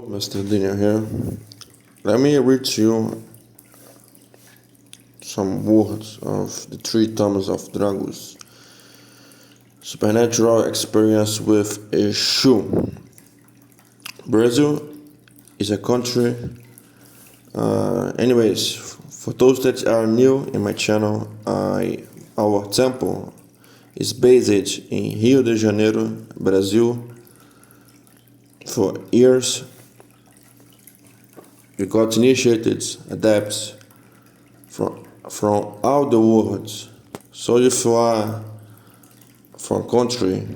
Mr. Daniel here. Let me read to you some words of the three tomes of Draggus. Supernatural experience with a shoe. Brazil is a country. Anyways, for those that are new in my channel, our temple is based in Rio de Janeiro, Brazil. For years, we got initiated, adepts from all the world. So if you are from country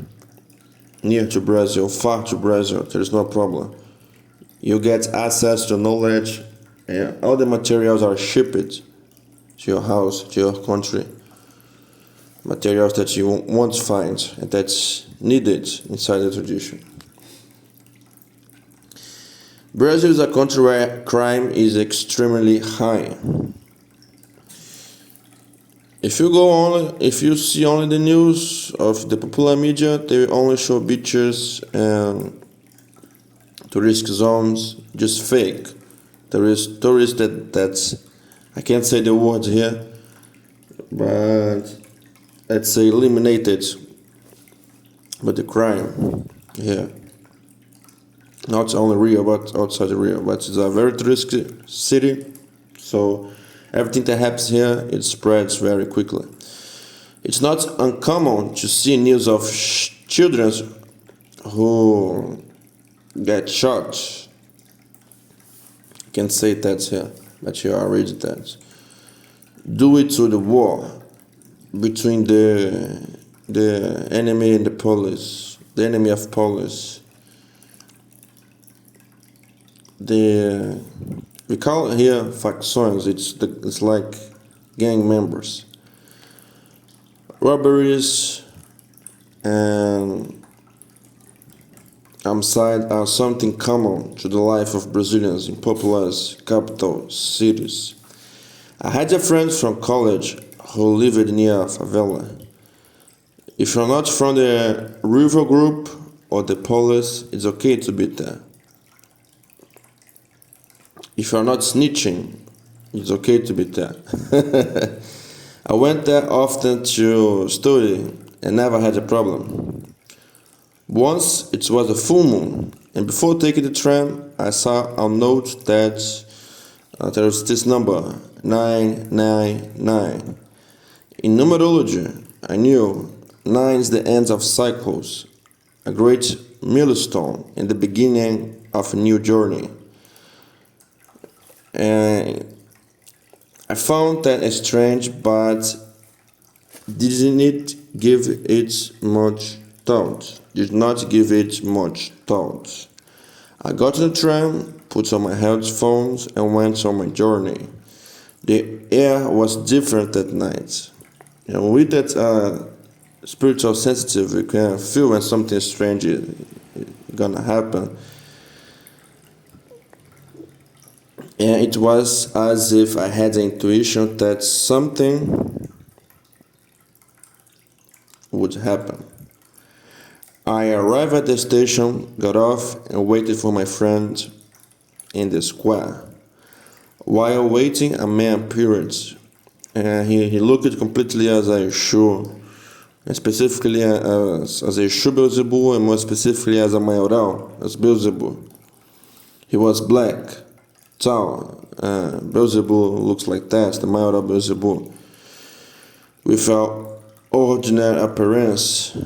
near to Brazil, far to Brazil, there is no problem. You get access to knowledge, and all the materials are shipped to your house, to your country. Materials that you won't find and that's needed inside the tradition. Brazil is a country where crime is extremely high. If you see only the news of the popular media, they only show beaches and tourist zones, just fake. There is tourists that's I can't say the word here, but let's say eliminated by the crime here. Not only Rio, but outside of Rio. But it's a very touristic city, so everything that happens here, it spreads very quickly. It's not uncommon to see news of children who get shot. I can't say that here, but you already that. Due to the war between the enemy and the police, the enemy of police. We call it here facções. It's like gang members. Robberies and homicide are something common to the life of Brazilians in populous capital cities. I had a friend from college who lived near a favela. If you're not from the rival group or the police, it's okay to be there. If you're not snitching, it's okay to be there. I went there often to study and never had a problem. Once it was a full moon, and before taking the tram, I saw a note that there was this number, 999. In numerology, I knew 9 is the end of cycles, a great milestone in the beginning of a new journey. And I found that strange, but didn't give it much thought. Did not give it much thought. I got on the tram, put on my headphones, and went on my journey. The air was different that night. And with that spiritual sensitive, you can feel when something strange is gonna happen. And it was as if I had the intuition that something would happen. I arrived at the station, got off, and waited for my friend in the square. While waiting, a man appeared, and he looked completely as a shoe, and specifically as a shoe Beelzebub, and more specifically as a maioral, as Beelzebub. He was black. Tall, Beelzebub looks like that, the maioral Beelzebub. Without ordinary appearance.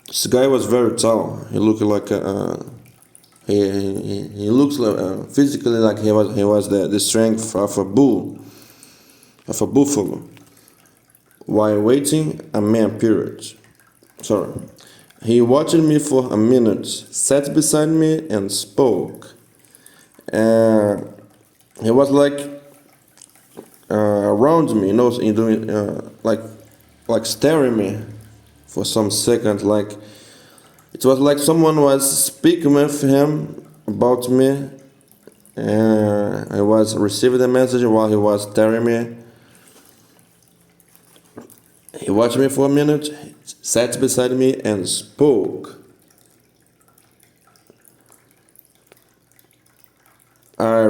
This guy was very tall. He looked like he looks like physically like he was the strength of a bull, of a buffalo. While waiting, a man appeared. He watched me for a minute, sat beside me, and spoke. He was like around me, doing like staring me for some seconds. Like it was like someone was speaking with him about me, and I was receiving the message while he was staring me. He watched me for a minute, sat beside me, and spoke.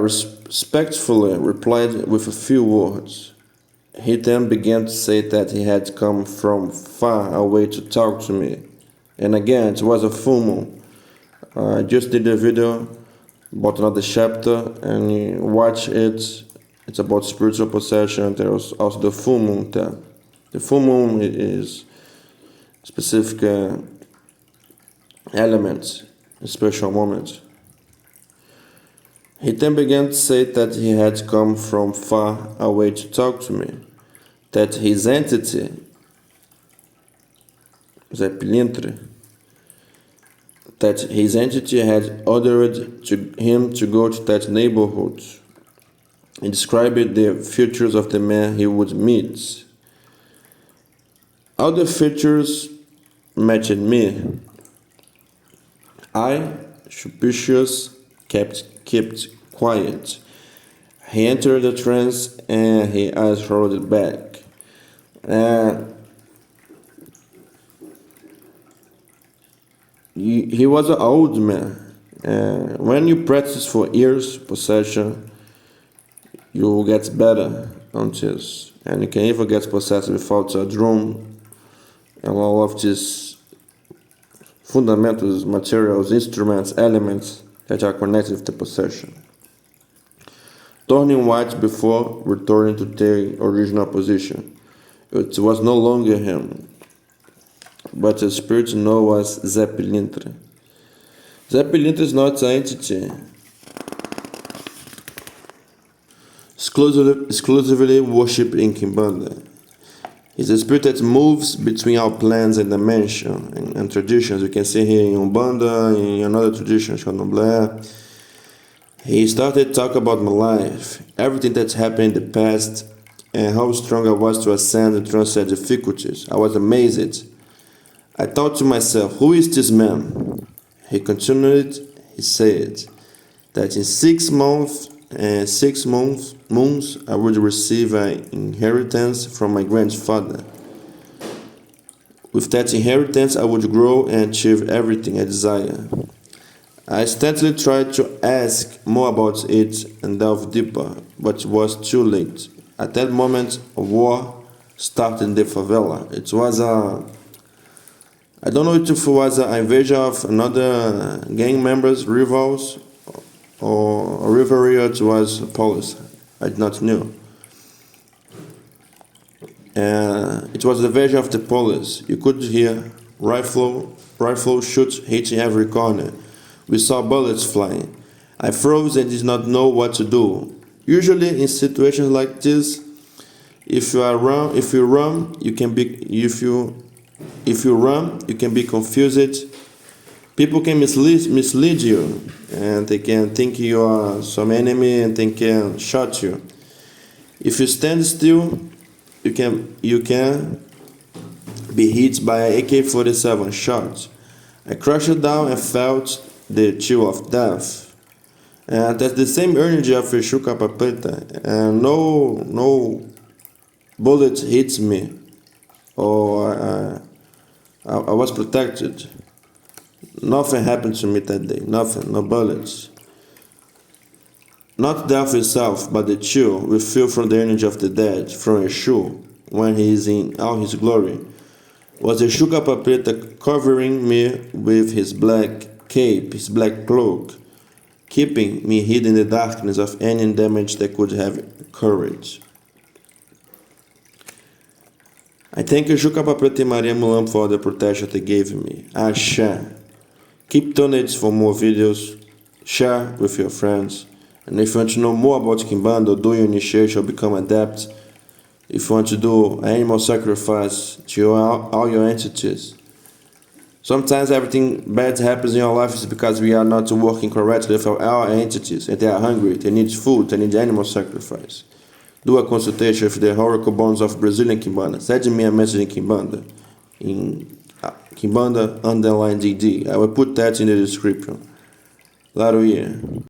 respectfully replied with a few words. He then began to say that he had come from far away to talk to me. And again, it was a full moon. I just did a video about another chapter, and you watch it. It's about spiritual possession. There was also the full moon there. The full moon is specific elements, special moments. He then began to say that he had come from far away to talk to me, that his entity, Zé Pilintra, that his entity had ordered him to go to that neighborhood. He described the features of the man he would meet. All the features matched me. I, suspicious, kept quiet. He entered the trance and his eyes rolled back. He was an old man. When you practice for years possession, you get better on this, and you can even get possessed without a drum and all of these fundamentals, materials, instruments, elements that are connected with the possession. Turning white before returning to their original position. It was no longer him, but a spirit known as Zé Pilintra. Zé Pilintra is not an entity exclusively worshipped in Quimbanda. It's a spirit that moves between our plans and dimension and traditions. You can see here in Umbanda, in another tradition, Candomblé. He started talking about my life, everything that's happened in the past, and how strong I was to ascend and transcend difficulties. I was amazed. I thought to myself, who is this man? He continued, he said that in 6 months and 6 moons I would receive an inheritance from my grandfather. With that inheritance I would grow and achieve everything I desire. I instantly tried to ask more about it and delve deeper, but it was too late. At that moment, a war started in the favela. It was I don't know if it was an invasion of another gang members, rivals, or a rivalry. It was police. I did not know. It was the invasion of the police. You could hear rifle shots hitting every corner. We saw bullets flying. I froze and did not know what to do. Usually in situations like this, if you run, you can be confused. People can mislead you, and they can think you are some enemy and they can shoot you. If you stand still, you can be hit by an AK-47 shot. I crashed down and felt the chill of death. And that's the same energy of a Capa Preta. And no bullet hits me, or I was protected. Nothing happened to me that day. Nothing, no bullets. Not death itself, but the chill we feel from the energy of the dead, from Yeshua, when he is in all his glory. Was the Capa Preta covering me with his black cape, his black cloak, keeping me hidden in the darkness of any damage that could have occurred. I thank you, Capa Preta and Maria Mulam, for the protection they gave me. Asha. Keep donating for more videos, share with your friends, and if you want to know more about Quimbanda, or do your initiation or become adept, if you want to do animal sacrifice to all your entities. Sometimes everything bad happens in your life is because we are not working correctly with our entities, and they are hungry, they need food, they need animal sacrifice. Do a consultation with the Oracle Bones of Brazilian Quimbanda. Send me a message in Quimbanda, Quimbanda_DD. I will put that in the description. Laroia.